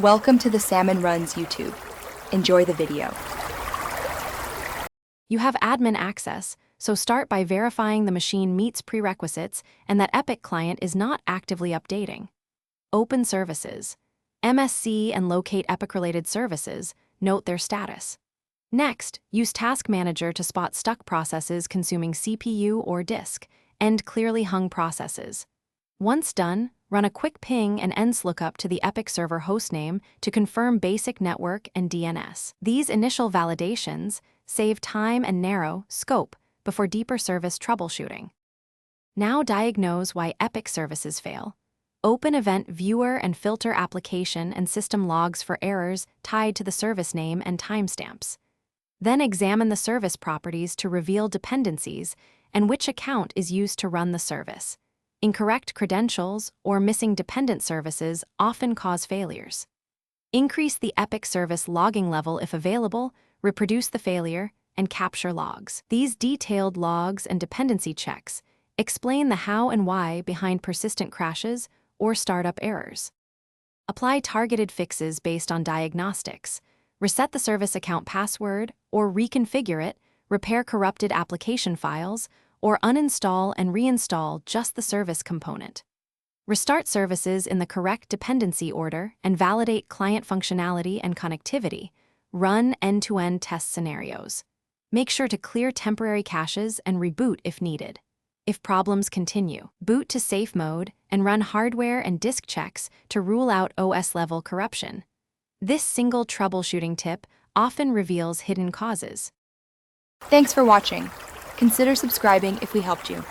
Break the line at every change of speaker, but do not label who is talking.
Welcome to the Salmon Runs YouTube. Enjoy the video.
You have admin access, so start by verifying the machine meets prerequisites and that Epic client is not actively updating. Open services. MSC and locate Epic-related services, note their status. Next, use Task Manager to spot stuck processes consuming CPU or disk, and clearly hung processes. Once done, run a quick ping and ENS lookup to the Epic server hostname to confirm basic network and DNS. These initial validations save time and narrow scope before deeper service troubleshooting. Now diagnose why Epic services fail. Open Event Viewer and filter application and system logs for errors tied to the service name and timestamps. Then examine the service properties to reveal dependencies and which account is used to run the service. Incorrect credentials or missing dependent services often cause failures. Increase the Epic service logging level if available, reproduce the failure, and capture logs. These detailed logs and dependency checks explain the how and why behind persistent crashes or startup errors. Apply targeted fixes based on diagnostics. Reset the service account password or reconfigure it, repair corrupted application files, or uninstall and reinstall just the service component. Restart services in the correct dependency order and validate client functionality and connectivity. Run end-to-end test scenarios. Make sure to clear temporary caches and reboot if needed. If problems continue, boot to safe mode and run hardware and disk checks to rule out OS-level corruption. This single troubleshooting tip often reveals hidden causes.
Thanks for watching. Consider subscribing if we helped you.